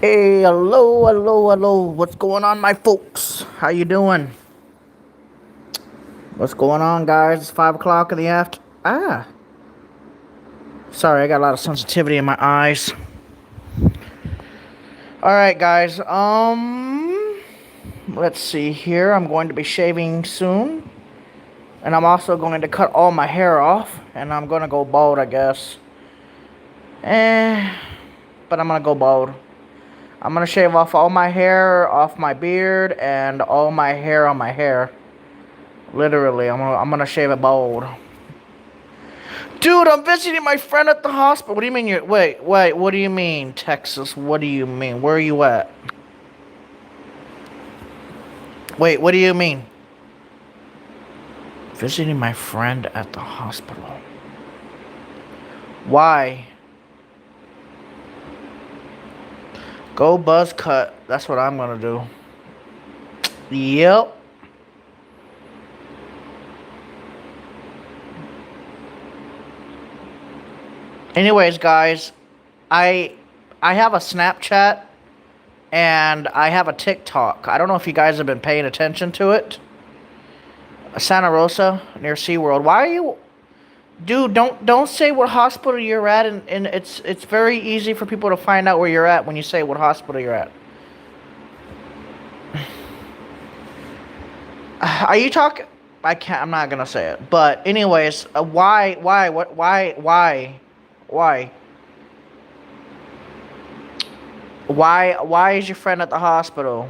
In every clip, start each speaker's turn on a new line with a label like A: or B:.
A: Hey, hello, hello, hello. What's going on, my folks? How you doing? What's going on, guys? It's 5 o'clock in the after. Sorry, I got a lot of sensitivity in my eyes. All right, guys. Let's see here. I'm going to be shaving soon, and I'm also going to cut all my hair off, and I'm gonna go bald, I guess. Eh, but I'm gonna go bald. I'm gonna shave off all my hair off my beard and all my hair on my hair. Literally, I'm gonna shave it bald. Dude, I'm visiting my friend at the hospital. What do you mean you're wait, what do you mean, Texas? What do you mean? Where are you at? Wait, what do you mean? Visiting my friend at the hospital. Why? Go buzz cut. That's what I'm gonna do. Yep. Anyways, guys, I I have a Snapchat and I have a TikTok. I don't know if you guys have been paying attention to it. Santa Rosa near SeaWorld. Why are you Dude, don't say what hospital you're at, and it's very easy for people to find out where you're at when you say what hospital you're at. Are you talking? I can't. I'm not gonna say it. But anyways, why, what, why, why is your friend at the hospital?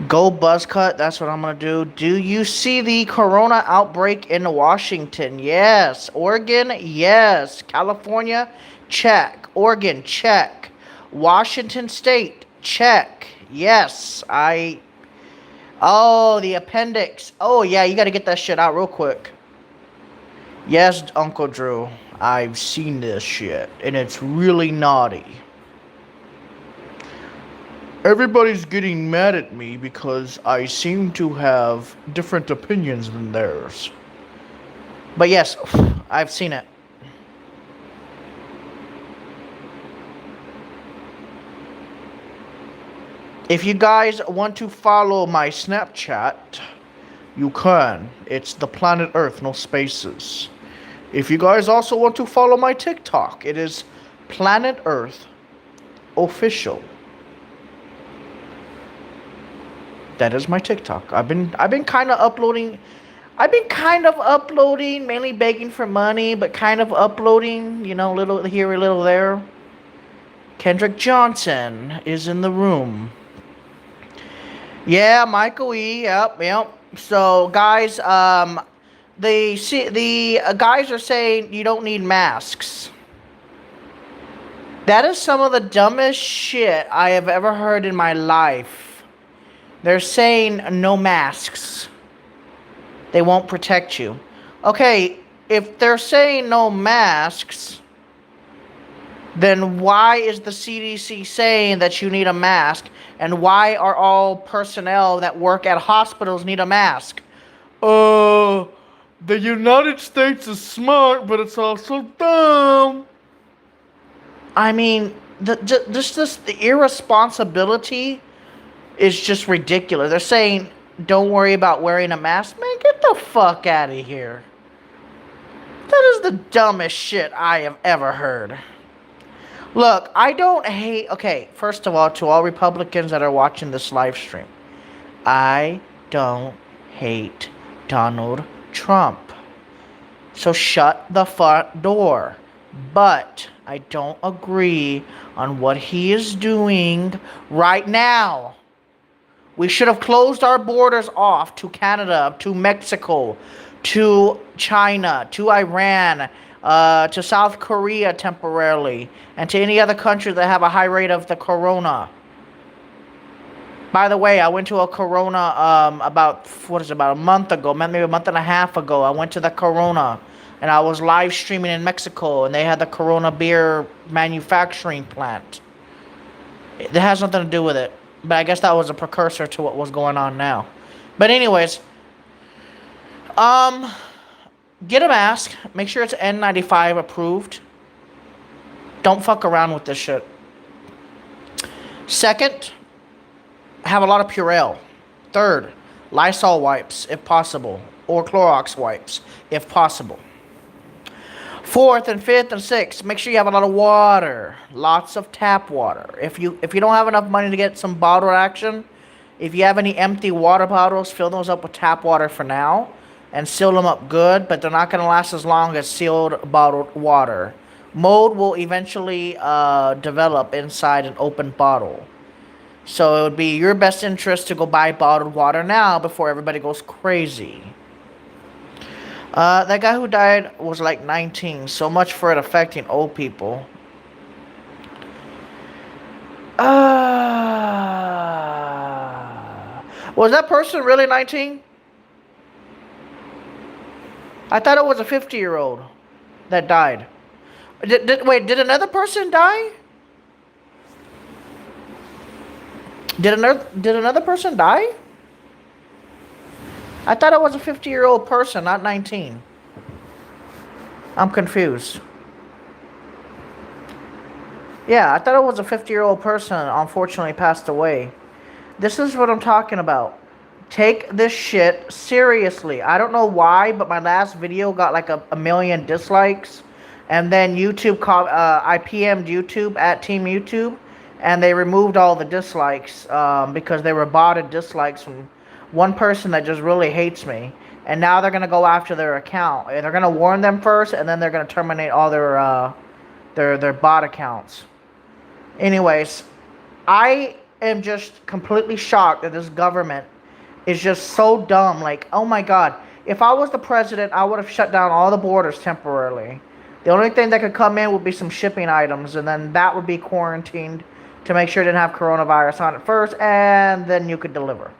A: Go buzz cut. That's what I'm gonna do. Do you see the corona outbreak in Washington? Yes. Oregon? Yes. California? Check. Oregon? Check. Washington State? Check. Yes. Oh, the appendix. Oh, yeah, you gotta get that shit out real quick. Yes, Uncle Drew. I've seen this shit, and it's really naughty. Everybody's getting mad at me because I seem to have different opinions than theirs. But yes, I've seen it. If you guys want to follow my Snapchat, you can. It's the planet Earth, no spaces. If you guys also want to follow my TikTok, it is Planet Earth Official. That is my TikTok. I've been kind of uploading. I've been kind of uploading, mainly begging for money, but kind of uploading, little here, a little there. Kendrick Johnson is in the room. Yeah, Michael E. Yep. So, guys, the guys are saying you don't need masks. That is some of the dumbest shit I have ever heard in my life. They're saying no masks. They won't protect you. Okay, if they're saying no masks, then why is the CDC saying that you need a mask? And why are all personnel that work at hospitals need a mask? The United States is smart, but it's also dumb. I mean, the irresponsibility is just ridiculous. They're saying, don't worry about wearing a mask. Man, get the fuck out of here. That is the dumbest shit I have ever heard. Look, I don't hate. Okay, first of all, to all Republicans that are watching this live stream, I don't hate Donald Trump. So shut the front door. But I don't agree on what he is doing right now. We should have closed our borders off to Canada, to Mexico, to China, to Iran, to South Korea temporarily, and to any other country that have a high rate of the corona. By the way, I went to a corona about a month ago, maybe a month and a half ago. I went to the corona, and I was live streaming in Mexico, and they had the Corona beer manufacturing plant. It has nothing to do with it, but I guess that was a precursor to what was going on now. But anyways, get a mask. Make sure it's N95 approved. Don't fuck around with this shit. Second, have a lot of Purell. Third, Lysol wipes if possible, or Clorox wipes if possible. Fourth and fifth and sixth, make sure you have a lot of water, lots of tap water. If you don't have enough money to get some bottle action, if you have any empty water bottles, fill those up with tap water for now, and seal them up good. But they're not going to last as long as sealed bottled water. Mold will eventually develop inside an open bottle. So it would be your best interest to go buy bottled water now before everybody goes crazy. That guy who died was like 19. So much for it affecting old people. Was that person really 19? I thought it was a 50-year-old that died. Wait, did another person die? Did another person die? I thought it was a 50-year-old person, not 19. I'm confused. Yeah, I thought it was a 50-year-old person unfortunately passed away. This is what I'm talking about. Take this shit seriously. I don't know why, but my last video got like a million dislikes. And then YouTube I PM'd YouTube at Team YouTube. And they removed all the dislikes because they were botted dislikes from one person that just really hates me. And now they're going to go after their account. And they're going to warn them first, and then they're going to terminate all their bot accounts. Anyways, I am just completely shocked that this government is just so dumb. Like, oh my God. If I was the president, I would have shut down all the borders temporarily. The only thing that could come in would be some shipping items, and then that would be quarantined to make sure it didn't have coronavirus on it first, and then you could deliver.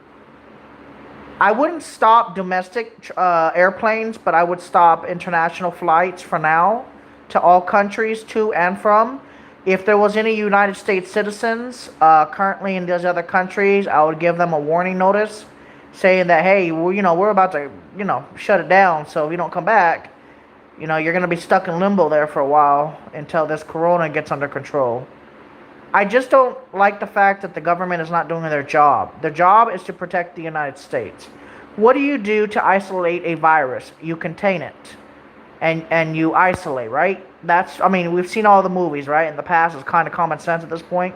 A: I wouldn't stop domestic airplanes, but I would stop international flights for now to all countries to and from. If there was any United States citizens currently in those other countries, I would give them a warning notice saying that, hey, we're about to, shut it down. So if you don't come back, you're going to be stuck in limbo there for a while until this corona gets under control. I just don't like the fact that the government is not doing their job. Their job is to protect the United States. What do you do to isolate a virus? You contain it. And you isolate, right? We've seen all the movies, right? In the past, it's kind of common sense at this point.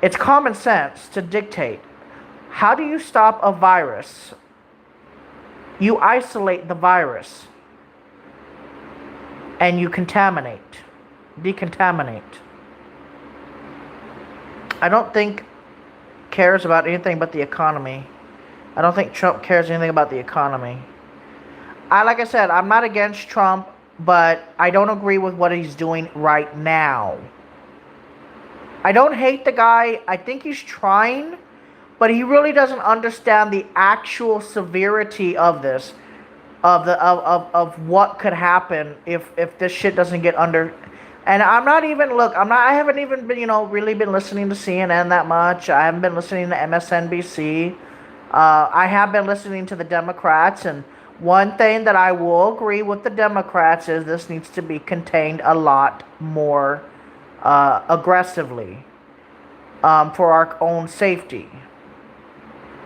A: It's common sense to dictate. How do you stop a virus? You isolate the virus. And you decontaminate. I don't think cares about anything but the economy. I don't think Trump cares anything about the economy. Like I said, I'm not against Trump, but I don't agree with what he's doing right now. I don't hate the guy. I think he's trying, but he really doesn't understand the actual severity of this, of what could happen if this shit doesn't get under. And I haven't even been, really been listening to CNN that much. I haven't been listening to MSNBC. I have been listening to the Democrats, and one thing that I will agree with the Democrats is this needs to be contained a lot more aggressively for our own safety.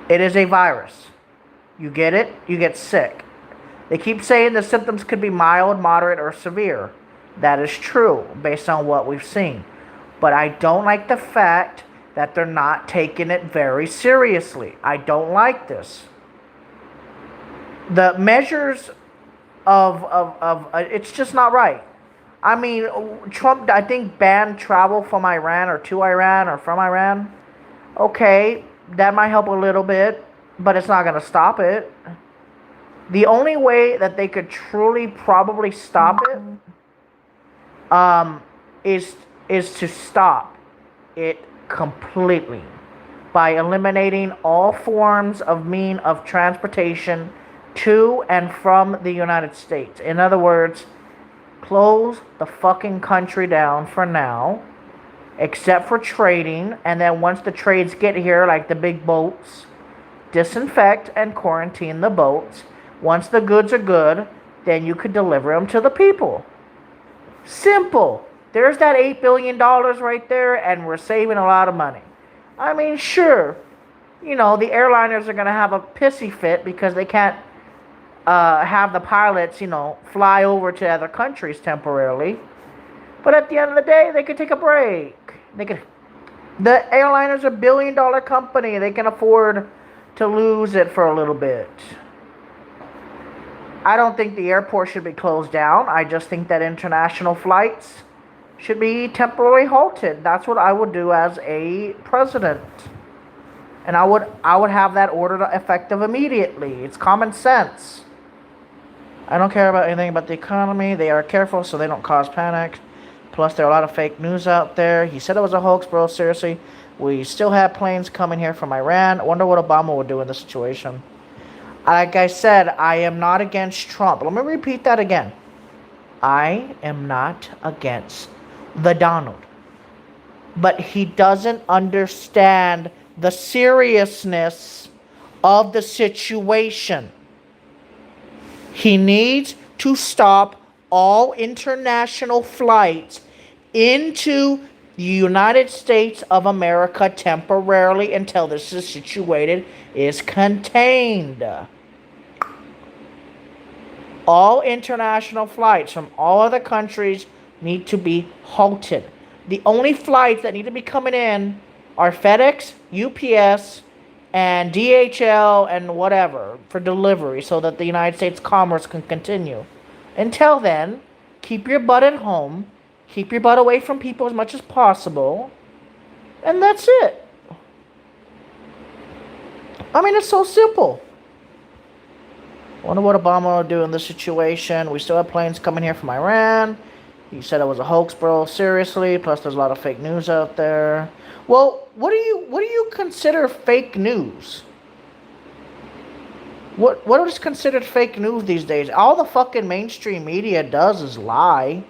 A: It is a virus. You get it, you get sick. They keep saying the symptoms could be mild, moderate, or severe. That is true, based on what we've seen. But I don't like the fact that they're not taking it very seriously. I don't like this. The measures of it's just not right. I mean, Trump, I think, banned travel from Iran or to Iran or from Iran. Okay, that might help a little bit, but it's not going to stop it. The only way that they could truly probably stop it is to stop it completely by eliminating all forms of mean of transportation to and from the United States. In other words, close the fucking country down for now, except for trading, and then once the trades get here, like the big boats, disinfect and quarantine the boats. Once the goods are good, then you could deliver them to the people. Simple. There's that $8 billion right there, and we're saving a lot of money. I mean, sure, the airliners are going to have a pissy fit because they can't have the pilots, fly over to other countries temporarily. But at the end of the day, they could take a break. They could. The airliners are $1 billion company. They can afford to lose it for a little bit. I don't think the airport should be closed down. I just think that international flights should be temporarily halted. That's what I would do as a president. And I would have that order effective immediately. It's common sense. I don't care about anything about the economy. They are careful so they don't cause panic. Plus, there are a lot of fake news out there. He said it was a hoax, bro. Seriously. We still have planes coming here from Iran. I wonder what Obama would do in this situation. Like I said, I am not against Trump. Let me repeat that again. I am not against the Donald. But he doesn't understand the seriousness of the situation. He needs to stop all international flights into the United States of America temporarily until this is situated, is contained. All international flights from all other countries need to be halted. The only flights that need to be coming in are FedEx, UPS, and DHL and whatever for delivery so that the United States commerce can continue. Until then, keep your butt at home. Keep your butt away from people as much as possible. And that's it. I mean, it's so simple. Wonder what Obama would do in this situation. We still have planes coming here from Iran. He said it was a hoax, bro. Seriously. Plus, there's a lot of fake news out there. Well, what do you consider fake news? What is considered fake news these days? All the fucking mainstream media does is lie.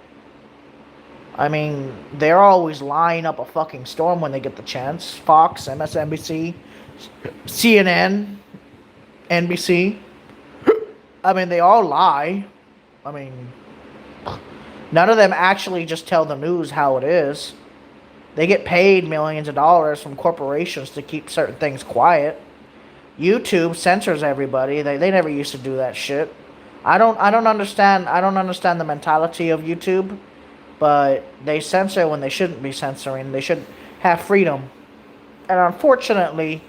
A: I mean, they're always lying up a fucking storm when they get the chance. Fox, MSNBC, CNN, NBC. I mean, they all lie. I mean, none of them actually just tell the news how it is. They get paid millions of dollars from corporations to keep certain things quiet. YouTube censors everybody. They never used to do that shit. I don't understand the mentality of YouTube, but they censor when they shouldn't be censoring. They should have freedom. And unfortunately,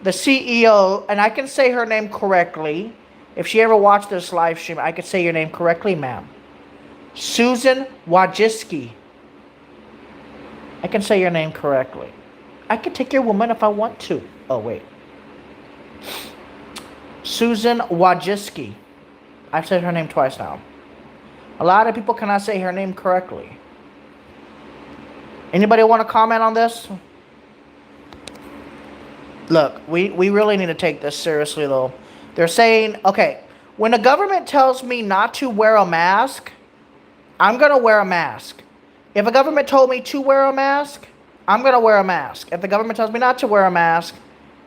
A: the CEO, and I can say her name correctly. If she ever watched this live stream, I could say your name correctly, ma'am. Susan Wojcicki. I can say your name correctly. I can take your woman if I want to. Oh, wait. Susan Wojcicki. I've said her name twice now. A lot of people cannot say her name correctly. Anybody want to comment on this? Look, we really need to take this seriously, though. They're saying, okay, when the government tells me not to wear a mask, I'm going to wear a mask. If a government told me to wear a mask, I'm going to wear a mask. If the government tells me not to wear a mask,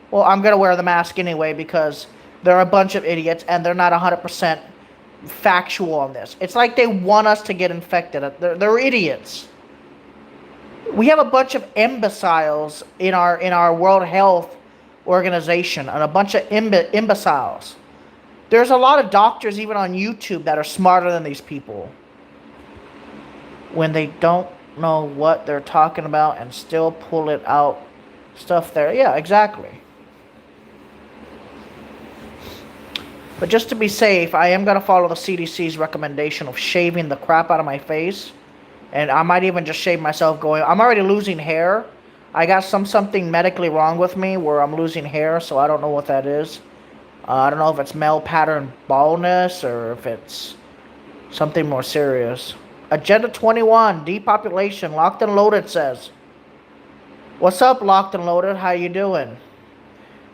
A: well, I'm going to wear the mask anyway because they're a bunch of idiots and they're not 100% factual on this. It's like they want us to get infected. They're idiots. We have a bunch of imbeciles in our World Health Organization and a bunch of imbeciles. There's a lot of doctors even on YouTube that are smarter than these people when they don't know what they're talking about and still pull it out stuff there. Yeah, exactly. But just to be safe, I am going to follow the CDC's recommendation of shaving the crap out of my face. And I might even just shave myself going. I'm already losing hair. I got something medically wrong with me where I'm losing hair, so I don't know what that is. I don't know if it's male pattern baldness or if it's something more serious. Agenda 21, depopulation, locked and loaded says. What's up, locked and loaded? How you doing?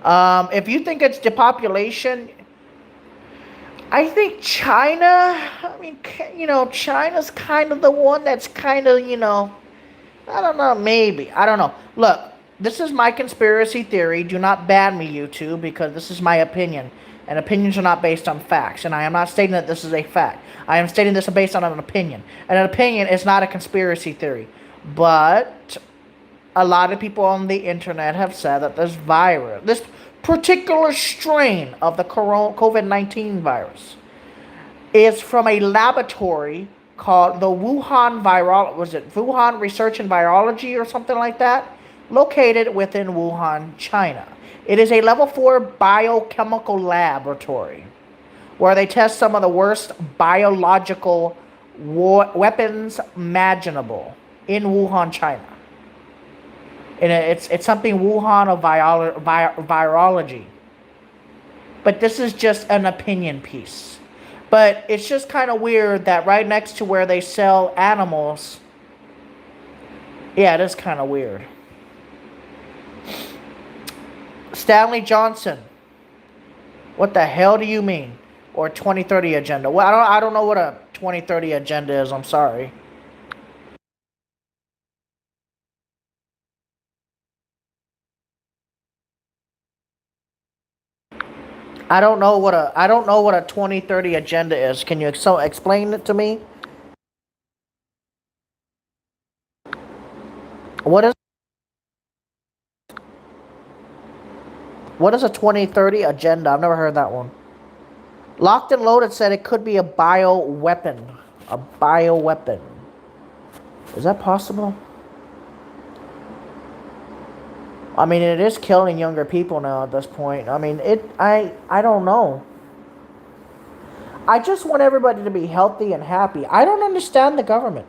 A: If you think it's depopulation, I think China, China's kind of the one that's kind of, I don't know, maybe. I don't know. Look, this is my conspiracy theory. Do not ban me, YouTube, because this is my opinion. And opinions are not based on facts. And I am not stating that this is a fact. I am stating this is based on an opinion. And an opinion is not a conspiracy theory. But a lot of people on the internet have said that this particular strain of the COVID-19 virus, is from a laboratory called the Wuhan Research in Virology or something like that, located within Wuhan, China. It is a level 4 biochemical laboratory where they test some of the worst biological weapons imaginable in Wuhan, China. And it's something Wuhan of virology. But this is just an opinion piece. But it's just kind of weird that right next to where they sell animals, yeah, it is kind of weird. Stanley Johnson, what the hell do you mean? Or 2030 agenda? Well, I don't know what a 2030 agenda is. I'm sorry. I don't know what a 2030 agenda is. Can you explain it to me? What is a 2030 agenda? I've never heard that one. Locked and Loaded said it could be a bioweapon. A bioweapon. Is that possible? I mean, it is killing younger people now at this point. I mean, I don't know. I just want everybody to be healthy and happy. I don't understand the government.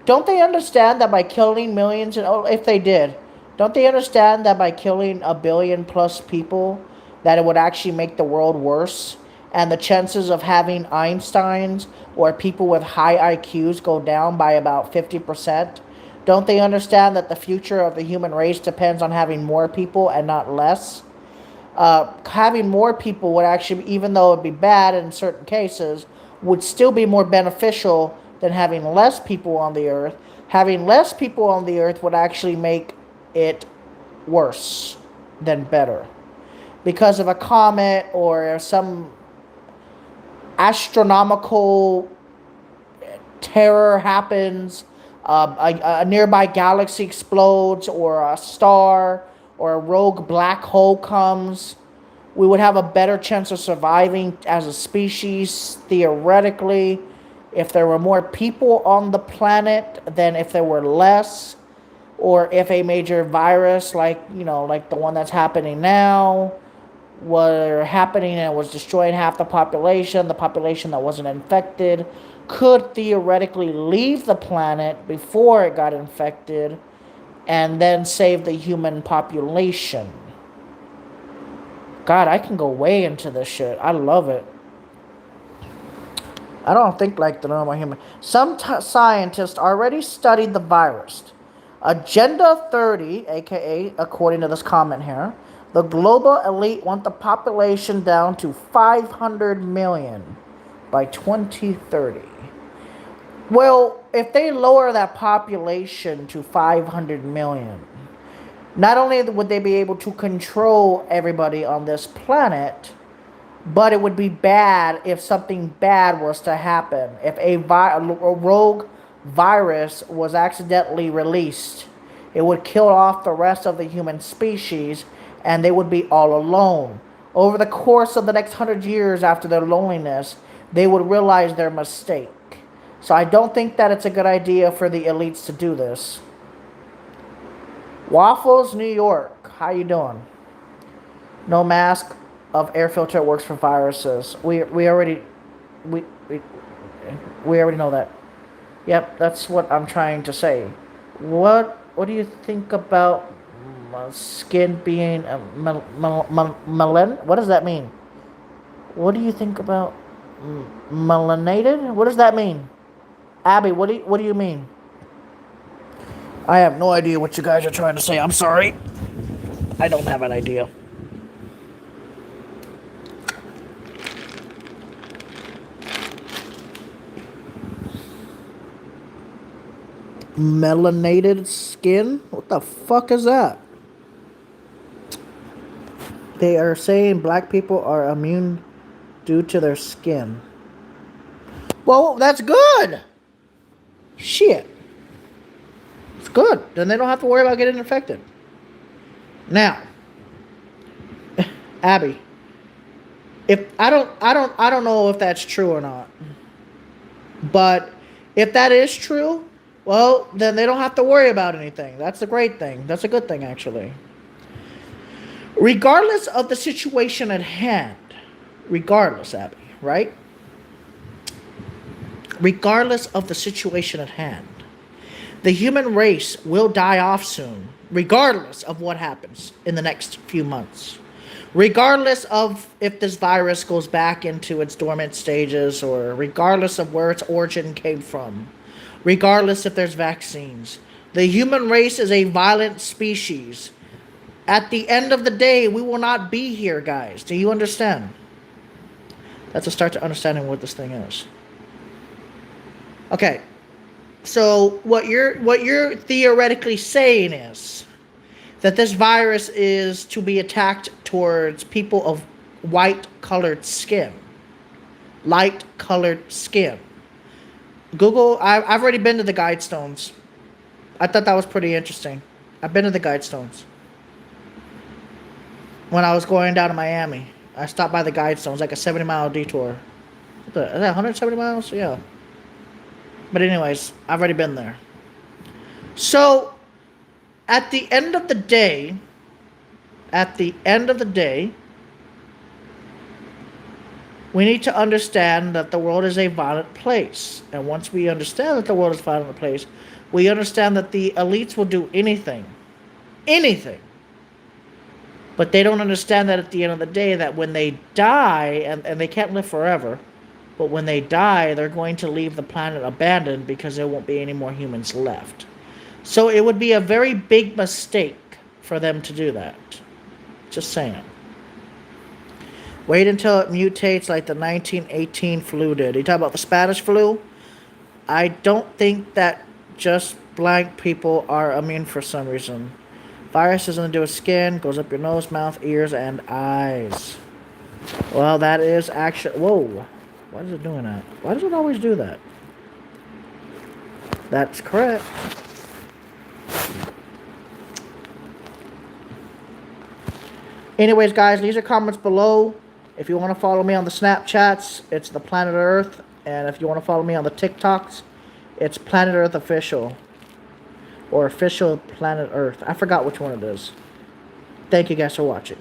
A: Don't they understand that by killing millions, and if they did, don't they understand that by killing 1 billion plus people, that it would actually make the world worse? And the chances of having Einsteins or people with high IQs go down by about 50%? Don't they understand that the future of the human race depends on having more people and not less? Having more people would actually, even though it would be bad in certain cases, would still be more beneficial than having less people on the earth. Having less people on the earth would actually make it worse than better. Because if a comet or some astronomical terror happens, a nearby galaxy explodes, or a star or a rogue black hole comes, we would have a better chance of surviving as a species, theoretically, if there were more people on the planet than if there were less, or if a major virus like the one that's happening now were happening and was destroying half the population that wasn't infected could theoretically leave the planet before it got infected and then save the human population. God, I can go way into this shit. I love it. I don't think like the normal human. Some scientists already studied the virus. Agenda 30, aka, according to this comment here, the global elite want the population down to 500 million by 2030. Well, if they lower that population to 500 million, not only would they be able to control everybody on this planet, but it would be bad if something bad was to happen. If a rogue virus was accidentally released, it would kill off the rest of the human species, and they would be all alone. Over the course of the next 100 years after their loneliness, they would realize their mistake. So I don't think that it's a good idea for the elites to do this. Waffles, New York. How you doing? No mask of air filter works for viruses. We already know that. Yep, that's what I'm trying to say. What do you think about skin being melanin? What does that mean? What do you think about melanated? What does that mean? Abby, what do you mean? I have no idea what you guys are trying to say. I'm sorry. I don't have an idea. Melanated skin? What the fuck is that? They are saying black people are immune due to their skin. Well, that's good. Shit. It's good. Then they don't have to worry about getting infected. Now, Abby, if I don't know if that's true or not. But if that is true, well, then they don't have to worry about anything. That's a great thing. That's a good thing, actually. Regardless of the situation at hand, regardless, Abby, right? Regardless of the situation at hand, the human race will die off soon, regardless of what happens in the next few months. Regardless of if this virus goes back into its dormant stages, or regardless of where its origin came from, regardless if there's vaccines, the human race is a violent species. At the end of the day, we will not be here, guys. Do you understand? That's a start to understanding what this thing is. Okay. So what you're theoretically saying is that this virus is to be attacked towards people of white colored skin. Light colored skin. Google, I've already been to the Guidestones. I thought that was pretty interesting. I've been to the Guidestones. When I was going down to Miami, I stopped by the Guidestones, like a 70-mile detour. Is that 170 miles? Yeah. But anyways, I've already been there. So, at the end of the day, we need to understand that the world is a violent place. And once we understand that the world is a violent place, we understand that the elites will do anything. Anything. But they don't understand that at the end of the day, that when they die, and they can't live forever, but when they die, they're going to leave the planet abandoned because there won't be any more humans left. So it would be a very big mistake for them to do that. Just saying. Wait until it mutates like the 1918 flu did. You talk about the Spanish flu? I don't think that just blank people are immune for some reason. Virus has nothing to do with skin, goes up your nose, mouth, ears, and eyes. Well, that is actually... Whoa. Why is it doing that? Why does it always do that? That's correct. Anyways, guys, leave your comments below. If you want to follow me on the Snapchats, it's the Planet Earth. And if you want to follow me on the TikToks, it's Planet Earth Official. Or Official Planet Earth. I forgot which one it is. Thank you guys for watching.